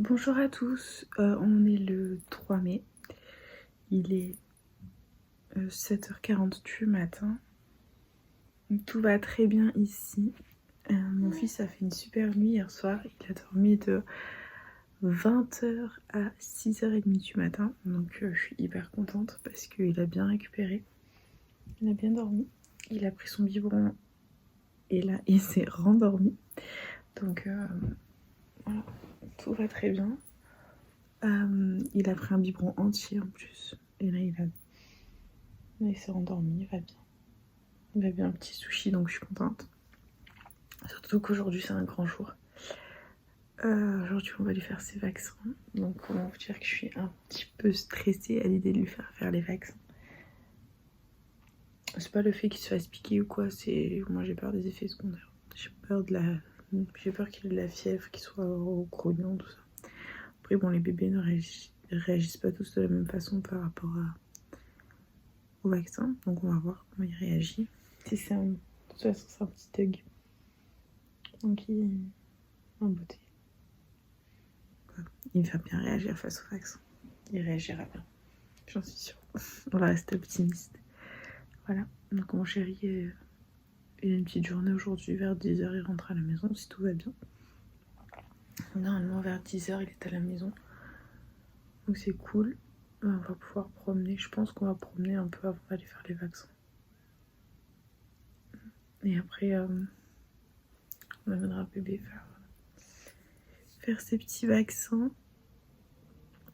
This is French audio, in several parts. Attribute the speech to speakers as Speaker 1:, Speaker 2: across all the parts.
Speaker 1: Bonjour à tous, on est le 3 mai, il est 7h40 du matin, tout va très bien ici. Mon fils a fait une super nuit hier soir, il a dormi de 20h à 6h30 du matin, donc je suis hyper contente parce qu'il a bien récupéré, il a bien dormi, il a pris son biberon et là il s'est rendormi, donc voilà, tout va très bien. Il a pris un biberon entier en plus. Et là, il s'est rendormi, il va bien. Il va bien, un petit sushi, donc je suis contente. Surtout qu'aujourd'hui, c'est un grand jour. Aujourd'hui, on va lui faire ses vaccins. Donc, comment vous dire que je suis un petit peu stressée à l'idée de lui faire les vaccins. C'est pas le fait qu'il se fasse piquer ou quoi, c'est... Moi, j'ai peur des effets secondaires. J'ai peur qu'il ait de la fièvre, qu'il soit au grognon, tout ça. Après, bon, les bébés ne réagissent pas tous de la même façon par rapport au vaccin. Donc, on va voir comment il réagit. Si c'est de toute façon, c'est un petit thug. Donc, en beauté. Il va bien réagir face au vaccin. Il réagira bien. J'en suis sûre. On va rester optimiste. Voilà. Donc, mon chéri, il a une petite journée aujourd'hui. Vers 10h, il rentre à la maison si tout va bien. Normalement, vers 10h, il est à la maison. Donc, c'est cool. On va pouvoir promener. Je pense qu'on va promener un peu avant d'aller faire les vaccins. Et après, on amènera le bébé faire ses petits vaccins.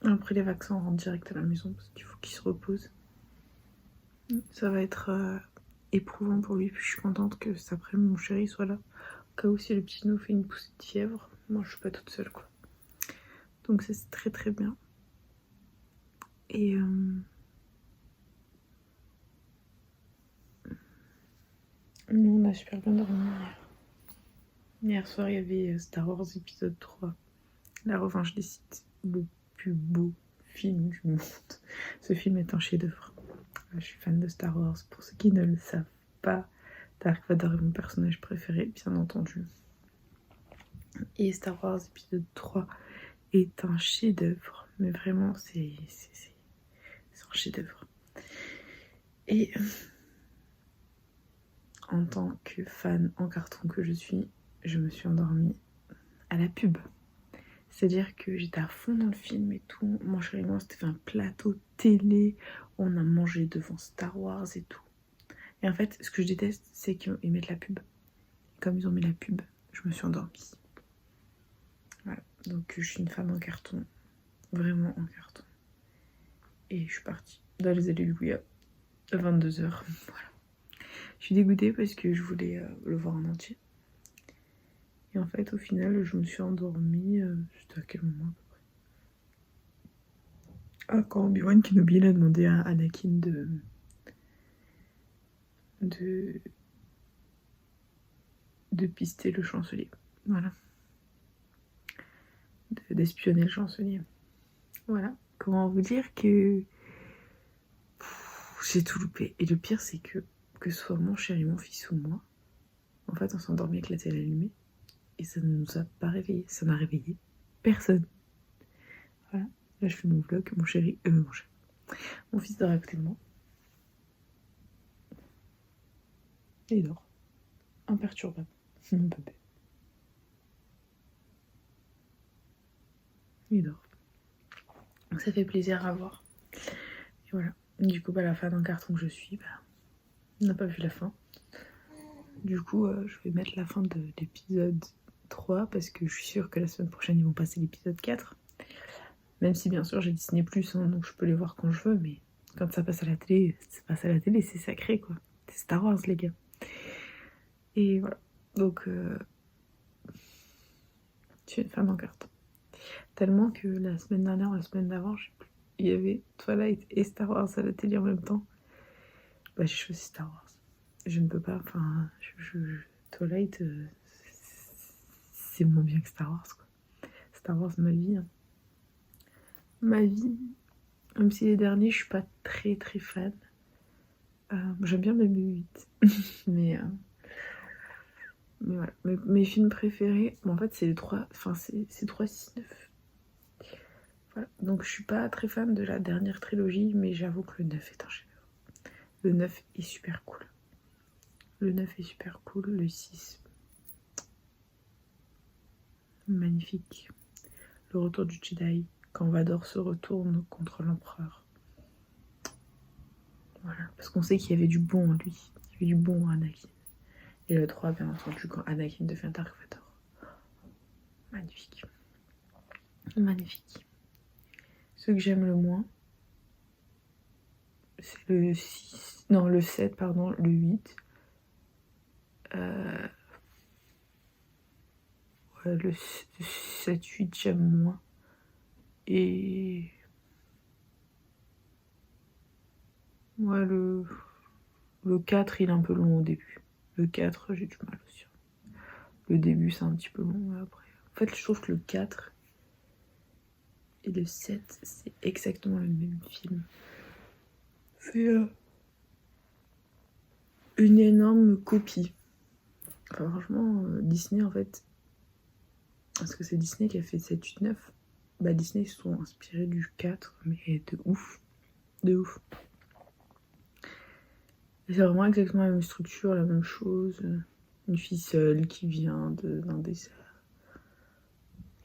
Speaker 1: Après les vaccins, on rentre direct à la maison parce qu'il faut qu'il se repose. Ça va être éprouvant pour lui. Puis je suis contente que cet après-midi mon chéri soit là. Au cas où si le petit nous fait une poussée de fièvre, moi je suis pas toute seule quoi. Donc ça c'est très très bien. Et nous on a super bien dormi hier. Hier soir il y avait Star Wars épisode 3. La revanche des Sith. Le plus beau film du monde. Ce film est un chef-d'œuvre. Je suis fan de Star Wars. Pour ceux qui ne le savent pas, Dark Vador est mon personnage préféré, bien entendu. Et Star Wars épisode 3 est un chef-d'œuvre. Mais vraiment, c'est un chef-d'œuvre. Et en tant que fan en carton que je suis, je me suis endormie à la pub. C'est-à-dire que j'étais à fond dans le film et tout. Mon chéri et moi, c'était fait un plateau télé. On a mangé devant Star Wars et tout. Et en fait, ce que je déteste, c'est qu'ils mettent la pub. Et comme ils ont mis la pub, je me suis endormie. Voilà. Donc je suis une fan en carton. Vraiment en carton. Et je suis partie dans les Alléluia à 22h. Voilà. Je suis dégoûtée parce que je voulais le voir en entier. Et en fait, au final, je me suis endormie. C'était à quel moment à peu près? Ah, quand Obi-Wan Kenobi a demandé à Anakin de pister le chancelier. Voilà. D'espionner le chancelier. Voilà. Comment vous dire que j'ai tout loupé. Et le pire, c'est que ce soit mon chéri, mon fils ou moi, en fait, on s'est endormi avec la télé allumée. Et ça ne nous a pas réveillés. Ça n'a réveillé personne. Voilà. Là, je fais mon vlog. Mon fils dort à côté de moi. Et il dort. Imperturbable. Mon bébé. Il dort. Donc ça fait plaisir à voir. Et voilà. Du coup, la fan en carton que je suis, on n'a pas vu la fin. Du coup, je vais mettre la fin de l'épisode 3 parce que je suis sûre que la semaine prochaine, ils vont passer l'épisode 4. Même si, bien sûr, j'ai Disney+, donc je peux les voir quand je veux, mais quand ça passe à la télé, c'est sacré, quoi. C'est Star Wars, les gars. Et voilà. Donc, je suis une fan en carton. Tellement que la semaine dernière ou la semaine d'avant, il y avait Twilight et Star Wars à la télé en même temps. J'ai choisi Star Wars. Je ne peux pas, enfin, Twilight, c'est moins bien que Star Wars, quoi. Star Wars, ma vie. Hein. Ma vie. Même si les derniers, je suis pas très très fan. J'aime bien BB-8. mais voilà. Mes films préférés, en fait, c'est les 3. Enfin, c'est 3, 6, 9. Voilà. Donc je suis pas très fan de la dernière trilogie, mais j'avoue que le 9 est un chef-d'œuvre. Le 9 est super cool. Le 9 est super cool. Le 6, magnifique. Le retour du Jedi, quand Vador se retourne contre l'empereur. Voilà, parce qu'on sait qu'il y avait du bon en lui. Il y avait du bon en Anakin. Et le 3, bien entendu, quand Anakin devient Dark Vador. Magnifique. Magnifique. Ce que j'aime le moins, c'est le 6... Non, le 7, pardon, le 8. Ouais, le 7-8, j'aime moins. Et... ouais, le 4, il est un peu long au début. Le 4, j'ai du mal aussi. Le début, c'est un petit peu long, mais après... En fait, je trouve que le 4 et le 7, c'est exactement le même film. C'est une énorme copie. Enfin, franchement, Disney, en fait... Parce que c'est Disney qui a fait 7, 8, 9. Bah, Disney, ils se sont inspirés du 4, mais de ouf. De ouf. C'est vraiment exactement la même structure, la même chose. Une fille seule qui vient d'un désert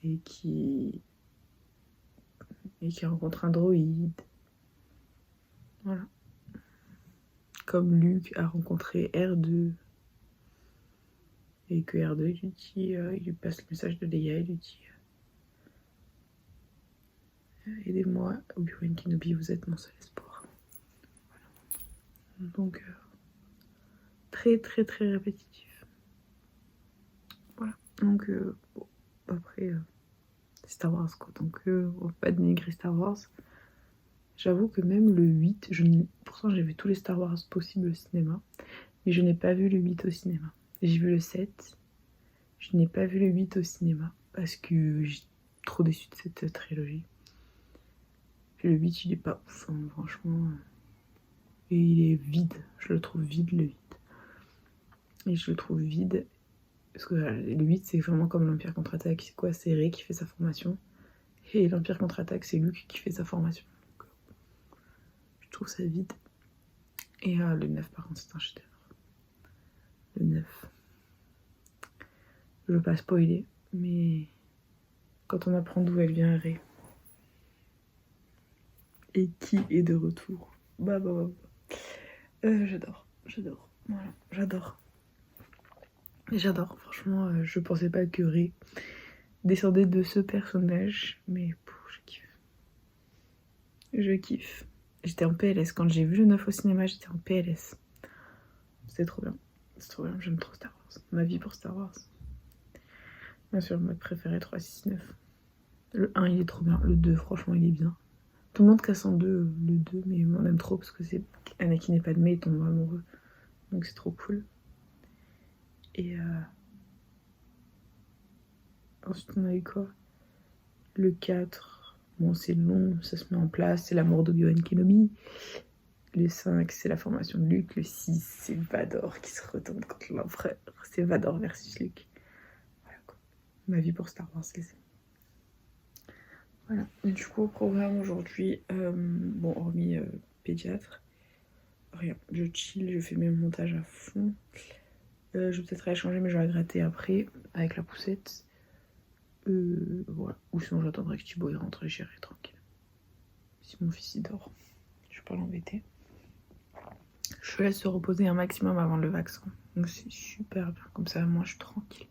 Speaker 1: et qui rencontre un droïde. Voilà. Comme Luke a rencontré R2 et que R2 lui dit, il lui passe le message de Leia, il lui dit aidez-moi, Obi-Wan Kenobi, vous êtes mon seul espoir. Voilà. Donc très très très répétitif. Voilà. Donc bon, après Star Wars quoi. Donc on va pas dénigrer Star Wars. J'avoue que même le 8, pourtant j'ai vu tous les Star Wars possibles au cinéma, mais je n'ai pas vu le 8 au cinéma. J'ai vu le 7, je n'ai pas vu le 8 au cinéma, parce que j'ai trop déçu de cette trilogie. Puis le 8, il est pas ouf, hein, franchement. Et il est vide, je le trouve vide le 8. Et je le trouve vide, parce que le 8 c'est vraiment comme l'Empire contre-attaque, c'est quoi? C'est Rey qui fait sa formation, et l'Empire contre-attaque c'est Luke qui fait sa formation. Je trouve ça vide. Et le 9 par contre c'est un chef-d'œuvre. Le 9. Je veux pas spoiler, mais quand on apprend d'où elle vient, Rey. Et qui est de retour. J'adore. Voilà, j'adore. J'adore, franchement, je pensais pas que Rey descendait de ce personnage, mais je kiffe. Je kiffe. J'étais en PLS, quand j'ai vu le 9 au cinéma, j'étais en PLS. C'est trop bien, j'aime trop Star Wars. Ma vie pour Star Wars. Bien sûr, mode préféré 3, 6, 9. Le 1 il est trop bien, le 2 franchement il est bien. Tout le monde casse en deux le 2, mais on aime trop parce que c'est Anakin et Padmé, ils tombent amoureux. Donc c'est trop cool. Et ensuite on a eu quoi? Le 4, bon c'est long, ça se met en place, c'est la mort d'Obi-Wan Kenobi. Le 5, c'est la formation de Luke. Le 6, c'est Vador qui se retourne contre l'empereur. C'est Vador versus Luke. Voilà quoi. Ma vie pour Star Wars, les amis. Voilà. Et du coup, au programme aujourd'hui, bon, hormis pédiatre, rien. Je chill, je fais mes montages à fond. Je vais peut-être aller changer, mais je vais gratter après avec la poussette. Voilà. Ou sinon, j'attendrai que Thibaut rentre et j'irai tranquille. Si mon fils il dort, je vais pas l'embêter. Je laisse se reposer un maximum avant le vaccin. Donc c'est super bien. Comme ça, moi, je suis tranquille.